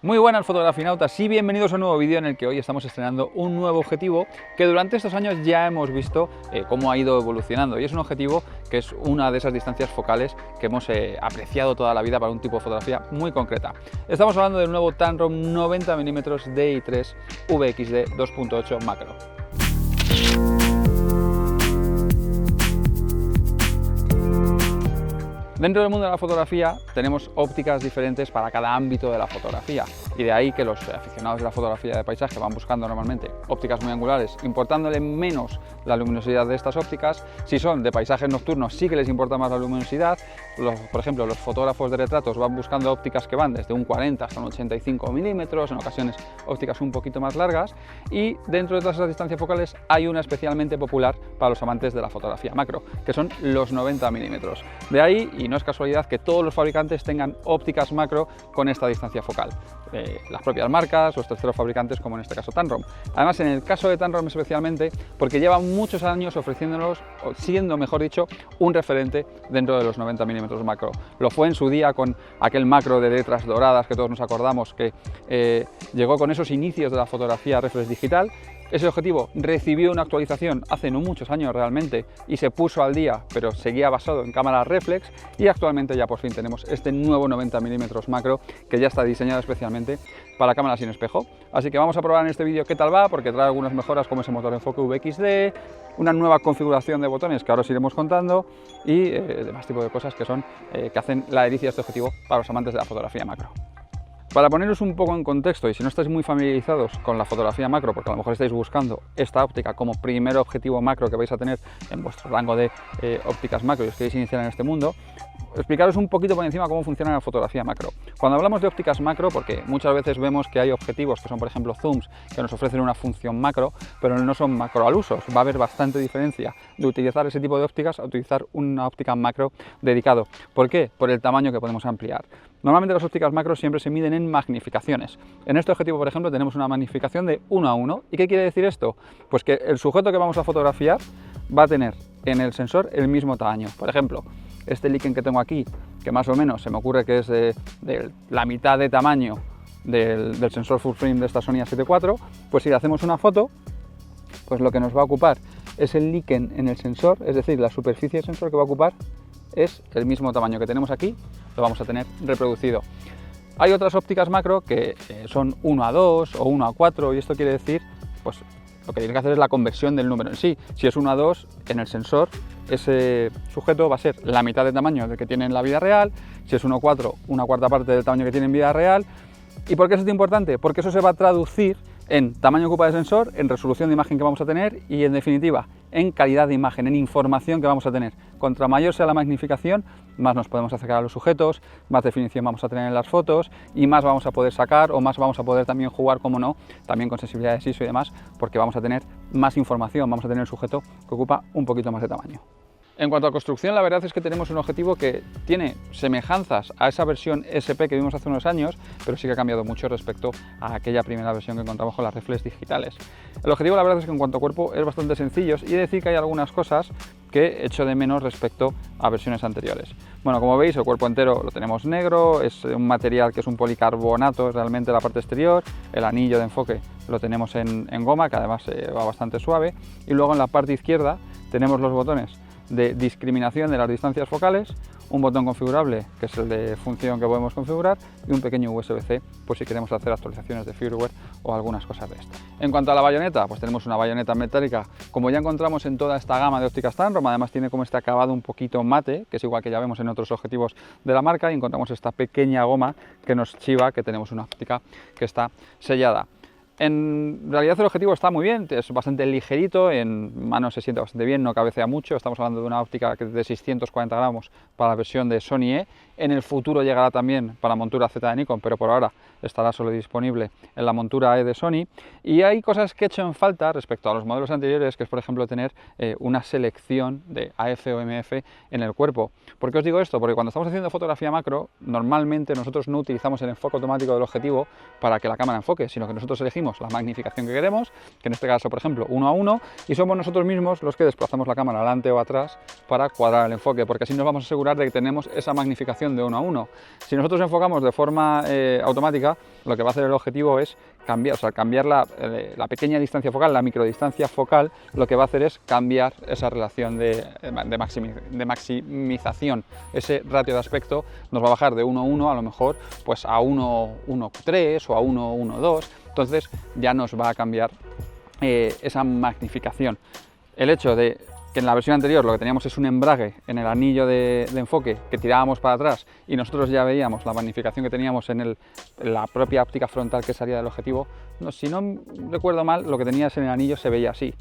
Muy buenas fotografinautas y bienvenidos a un nuevo vídeo en el que hoy estamos estrenando un nuevo objetivo que durante estos años ya hemos visto cómo ha ido evolucionando, y es un objetivo que es una de esas distancias focales que hemos apreciado toda la vida para un tipo de fotografía muy concreta. Estamos hablando del nuevo Tamron 90 mm DI3 VXD 2.8 macro. Dentro del mundo de la fotografía tenemos ópticas diferentes para cada ámbito de la fotografía, y de ahí que los aficionados de la fotografía de paisaje van buscando normalmente ópticas muy angulares, importándole menos la luminosidad de estas ópticas. Si son de paisajes nocturnos sí que les importa más la luminosidad. Por ejemplo, los fotógrafos de retratos van buscando ópticas que van desde un 40 hasta un 85 milímetros, en ocasiones ópticas un poquito más largas, y dentro de todas esas distancias focales hay una especialmente popular para los amantes de la fotografía macro, que son los 90 milímetros. De ahí, y no es casualidad, que todos los fabricantes tengan ópticas macro con esta distancia focal. Las propias marcas, los terceros fabricantes, como en este caso Tamron. Además, en el caso de Tamron especialmente, porque llevan muchos años ofreciéndonos, o siendo mejor dicho, un referente dentro de los 90 milímetros macro. Lo fue en su día con aquel macro de letras doradas que todos nos acordamos, que llegó con esos inicios de la fotografía reflex digital. Ese objetivo recibió una actualización hace no muchos años realmente y se puso al día, pero seguía basado en cámaras reflex, y actualmente ya por fin tenemos este nuevo 90 mm macro que ya está diseñado especialmente para cámaras sin espejo. Así que vamos a probar en este vídeo qué tal va, porque trae algunas mejoras como ese motor de enfoque VXD, una nueva configuración de botones que ahora os iremos contando, y demás tipo de cosas que son que hacen la delicia de este objetivo para los amantes de la fotografía macro. Para poneros un poco en contexto, y si no estáis muy familiarizados con la fotografía macro, porque a lo mejor estáis buscando esta óptica como primer objetivo macro que vais a tener en vuestro rango de ópticas macro y os queréis iniciar en este mundo, explicaros un poquito por encima cómo funciona la fotografía macro. Cuando hablamos de ópticas macro, porque muchas veces vemos que hay objetivos que son, por ejemplo, zooms, que nos ofrecen una función macro, pero no son macro al uso. Va a haber bastante diferencia de utilizar ese tipo de ópticas a utilizar una óptica macro dedicado. ¿Por qué? Por el tamaño que podemos ampliar. Normalmente las ópticas macro siempre se miden en magnificaciones. En este objetivo, por ejemplo, tenemos una magnificación de 1:1. ¿Y qué quiere decir esto? Pues que el sujeto que vamos a fotografiar va a tener en el sensor el mismo tamaño. Por ejemplo, este líquen que tengo aquí, que más o menos se me ocurre que es de la mitad de tamaño del sensor full frame de esta Sony A7 IV, pues si le hacemos una foto, pues lo que nos va a ocupar es el líquen en el sensor, es decir, la superficie del sensor que va a ocupar es el mismo tamaño que tenemos aquí, lo vamos a tener reproducido. Hay otras ópticas macro que son 1:2 o 1:4, y esto quiere decir, pues lo que tiene que hacer es la conversión del número en sí. Si es 1:2, en el sensor ese sujeto va a ser la mitad de tamaño del que tiene en la vida real. Si es 1:4, una cuarta parte del tamaño que tiene en vida real. ¿Y por qué eso es importante? Porque eso se va a traducir en tamaño que ocupa el sensor, en resolución de imagen que vamos a tener y, en definitiva, en calidad de imagen, en información que vamos a tener. Contra mayor sea la magnificación, más nos podemos acercar a los sujetos, más definición vamos a tener en las fotos y más vamos a poder sacar, o más vamos a poder también jugar, como no, también con sensibilidades ISO y demás, porque vamos a tener más información, vamos a tener el sujeto que ocupa un poquito más de tamaño. En cuanto a construcción, la verdad es que tenemos un objetivo que tiene semejanzas a esa versión SP que vimos hace unos años, pero sí que ha cambiado mucho respecto a aquella primera versión que encontramos con las reflex digitales. El objetivo, la verdad es que en cuanto a cuerpo es bastante sencillo, y decir que hay algunas cosas que echo de menos respecto a versiones anteriores. Bueno, como veis, el cuerpo entero lo tenemos negro, es un material que es un policarbonato realmente la parte exterior, el anillo de enfoque lo tenemos en goma, que además va bastante suave, y luego en la parte izquierda tenemos los botones de discriminación de las distancias focales, un botón configurable que es el de función que podemos configurar, y un pequeño USB-C por si queremos hacer actualizaciones de firmware o algunas cosas de esto. En cuanto a la bayoneta, pues tenemos una bayoneta metálica como ya encontramos en toda esta gama de ópticas Tamron. Además tiene como este acabado un poquito mate, que es igual que ya vemos en otros objetivos de la marca, y encontramos esta pequeña goma que nos chiva que tenemos una óptica que está sellada. En realidad el objetivo está muy bien, es bastante ligerito, en mano se siente bastante bien, no cabecea mucho. Estamos hablando de una óptica de 640 gramos para la versión de Sony E. En el futuro llegará también para montura Z de Nikon, pero por ahora estará solo disponible en la montura E de Sony. Y hay cosas que he hecho en falta respecto a los modelos anteriores, que es por ejemplo tener una selección de AF o MF en el cuerpo. ¿Por qué os digo esto? Porque cuando estamos haciendo fotografía macro, normalmente nosotros no utilizamos el enfoque automático del objetivo para que la cámara enfoque, sino que nosotros elegimos elegimos la magnificación que queremos, que en este caso, por ejemplo, 1:1, y somos nosotros mismos los que desplazamos la cámara adelante o atrás para cuadrar el enfoque, porque así nos vamos a asegurar de que tenemos esa magnificación de 1:1. Si nosotros enfocamos de forma automática, lo que va a hacer el objetivo es cambiar la pequeña distancia focal, la microdistancia focal, lo que va a hacer es cambiar esa relación de maximización. Ese ratio de aspecto nos va a bajar de 1:1 a lo mejor pues a 1:1.3 o a 1:1.2, entonces ya nos va a cambiar esa magnificación. El hecho de que en la versión anterior lo que teníamos es un embrague en el anillo de enfoque que tirábamos para atrás y nosotros ya veíamos la magnificación que teníamos en la propia óptica frontal que salía del objetivo. No, si no recuerdo mal, lo que tenías en el anillo se veía así.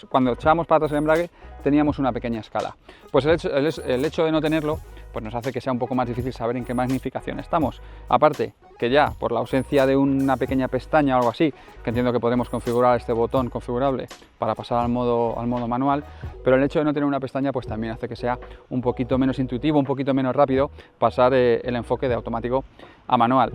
Cuando echábamos para atrás el embrague teníamos una pequeña escala. Pues el hecho de no tenerlo pues nos hace que sea un poco más difícil saber en qué magnificación estamos. Aparte que ya por la ausencia de una pequeña pestaña o algo así, que entiendo que podemos configurar este botón configurable para pasar al modo manual, pero el hecho de no tener una pestaña pues también hace que sea un poquito menos intuitivo, un poquito menos rápido pasar el enfoque de automático a manual.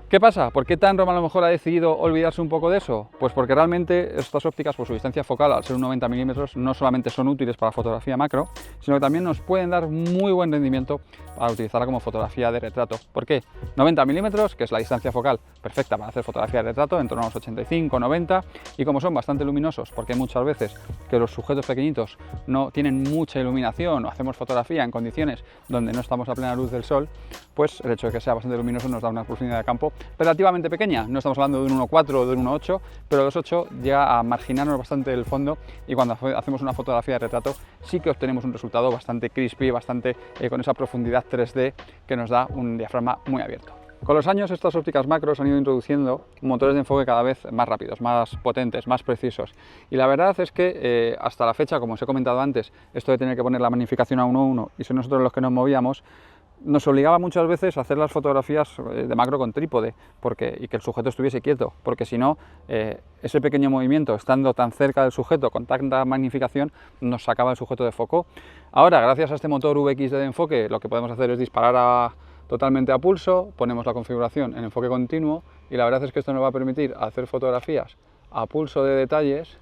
¿Qué pasa? ¿Por qué Tamron a lo mejor ha decidido olvidarse un poco de eso? Pues porque realmente estas ópticas, por su distancia focal, al ser un 90 milímetros, no solamente son útiles para fotografía macro, sino que también nos pueden dar muy buen rendimiento para utilizarla como fotografía de retrato. ¿Por qué? 90 milímetros, que es la distancia focal perfecta para hacer fotografía de retrato, en torno a los 85, 90, y como son bastante luminosos, porque hay muchas veces que los sujetos pequeñitos no tienen mucha iluminación o hacemos fotografía en condiciones donde no estamos a plena luz del sol, pues el hecho de que sea bastante luminoso nos da una profundidad de campo relativamente pequeña. No estamos hablando de un 1.4 o de un 1.8, pero el 2.8 llega a marginarnos bastante del fondo y cuando hacemos una fotografía de retrato sí que obtenemos un resultado bastante crispy, bastante con esa profundidad 3D que nos da un diafragma muy abierto. Con los años estas ópticas macros han ido introduciendo motores de enfoque cada vez más rápidos, más potentes, más precisos, y la verdad es que hasta la fecha, como os he comentado antes, esto de tener que poner la magnificación a 1:1 y ser nosotros los que nos movíamos, nos obligaba muchas veces a hacer las fotografías de macro con trípode y que el sujeto estuviese quieto, porque si no, ese pequeño movimiento, estando tan cerca del sujeto con tanta magnificación, nos sacaba el sujeto de foco. Ahora, gracias a este motor VXD de enfoque, lo que podemos hacer es disparar totalmente a pulso, ponemos la configuración en enfoque continuo y la verdad es que esto nos va a permitir hacer fotografías a pulso de detalles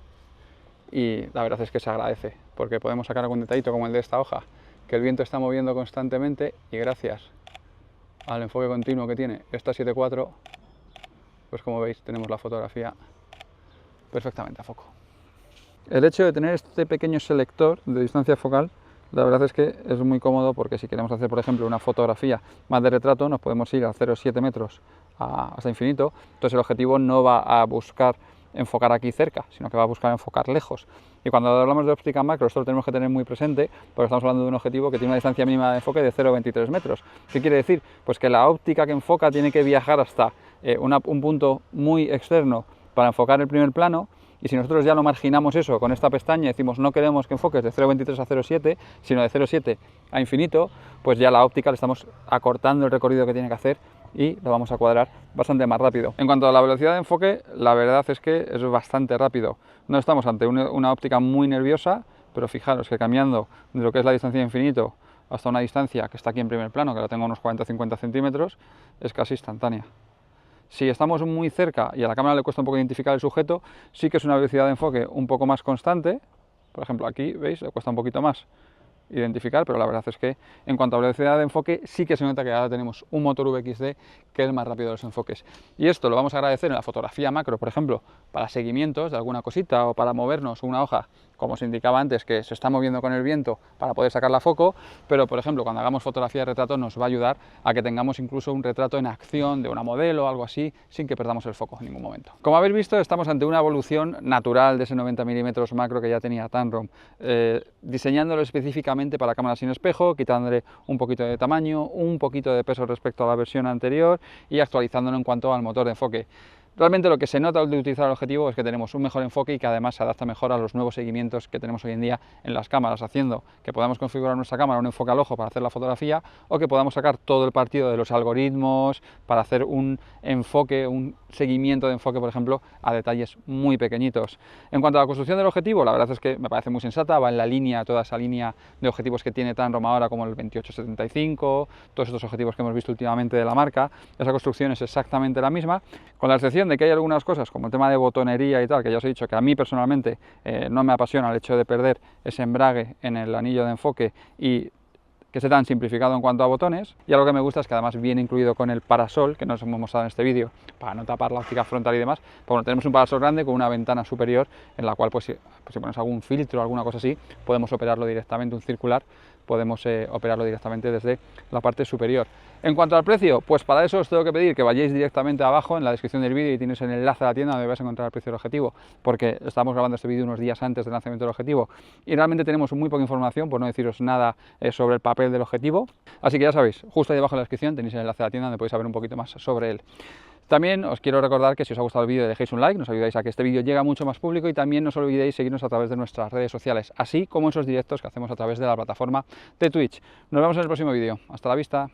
y la verdad es que se agradece, porque podemos sacar algún detallito como el de esta hoja, que el viento está moviendo constantemente y gracias al enfoque continuo que tiene esta 7.4, pues como veis tenemos la fotografía perfectamente a foco. El hecho de tener este pequeño selector de distancia focal, la verdad es que es muy cómodo porque si queremos hacer, por ejemplo, una fotografía más de retrato, nos podemos ir a 0,7 metros hasta infinito, entonces el objetivo no va a buscar enfocar aquí cerca, sino que va a buscar enfocar lejos. Y cuando hablamos de óptica macro, esto lo tenemos que tener muy presente, porque estamos hablando de un objetivo que tiene una distancia mínima de enfoque de 0,23 metros. ¿Qué quiere decir? Pues que la óptica que enfoca tiene que viajar hasta un punto muy externo para enfocar el primer plano, y si nosotros ya lo marginamos eso con esta pestaña y decimos no queremos que enfoques de 0,23 a 0,7, sino de 0,7 a infinito, pues ya la óptica le estamos acortando el recorrido que tiene que hacer y lo vamos a cuadrar bastante más rápido. En cuanto a la velocidad de enfoque, la verdad es que es bastante rápido. No estamos ante una óptica muy nerviosa, pero fijaros que cambiando de lo que es la distancia de infinito hasta una distancia que está aquí en primer plano, que la tengo a unos 40-50 centímetros, es casi instantánea. Si estamos muy cerca y a la cámara le cuesta un poco identificar el sujeto, sí que es una velocidad de enfoque un poco más constante. Por ejemplo, aquí, ¿veis? Le cuesta un poquito más identificar, pero la verdad es que en cuanto a velocidad de enfoque sí que se nota que ahora tenemos un motor VXD que es más rápido de los enfoques, y esto lo vamos a agradecer en la fotografía macro, por ejemplo, para seguimientos de alguna cosita o para movernos una hoja, como os indicaba antes, que se está moviendo con el viento para poder sacarla a foco, pero por ejemplo cuando hagamos fotografía de retrato nos va a ayudar a que tengamos incluso un retrato en acción de una modelo o algo así, sin que perdamos el foco en ningún momento. Como habéis visto, estamos ante una evolución natural de ese 90 milímetros macro que ya tenía Tamron, diseñándolo específicamente para cámaras sin espejo, quitándole un poquito de tamaño, un poquito de peso respecto a la versión anterior y actualizándolo en cuanto al motor de enfoque. Realmente lo que se nota al utilizar el objetivo es que tenemos un mejor enfoque y que además se adapta mejor a los nuevos seguimientos que tenemos hoy en día en las cámaras, haciendo que podamos configurar nuestra cámara un enfoque al ojo para hacer la fotografía o que podamos sacar todo el partido de los algoritmos para hacer un enfoque, un seguimiento de enfoque, por ejemplo, a detalles muy pequeñitos. En cuanto a la construcción del objetivo, la verdad es que me parece muy sensata, va en la línea, toda esa línea de objetivos que tiene Tamron ahora, como el 28-75, todos estos objetivos que hemos visto últimamente de la marca. Esa construcción es exactamente la misma, con la excepción de que hay algunas cosas, como el tema de botonería y tal, que ya os he dicho que a mí personalmente no me apasiona el hecho de perder ese embrague en el anillo de enfoque y que esté tan simplificado en cuanto a botones. Y algo que me gusta es que además viene incluido con el parasol, que nos hemos mostrado en este vídeo, para no tapar la óptica frontal y demás. Pues bueno, tenemos un parasol grande con una ventana superior en la cual pues si pones algún filtro o alguna cosa así, podemos operarlo directamente, un circular, podemos operarlo directamente desde la parte superior. En cuanto al precio, pues para eso os tengo que pedir que vayáis directamente abajo en la descripción del vídeo y tienes el enlace a la tienda donde vais a encontrar el precio del objetivo, porque estamos grabando este vídeo unos días antes del lanzamiento del objetivo y realmente tenemos muy poca información, por no deciros nada sobre el papel del objetivo. Así que ya sabéis, justo ahí abajo en la descripción tenéis el enlace a la tienda donde podéis saber un poquito más sobre él. También os quiero recordar que si os ha gustado el vídeo dejéis un like, nos ayudáis a que este vídeo llegue a mucho más público y también no os olvidéis seguirnos a través de nuestras redes sociales, así como esos directos que hacemos a través de la plataforma de Twitch. Nos vemos en el próximo vídeo. Hasta la vista.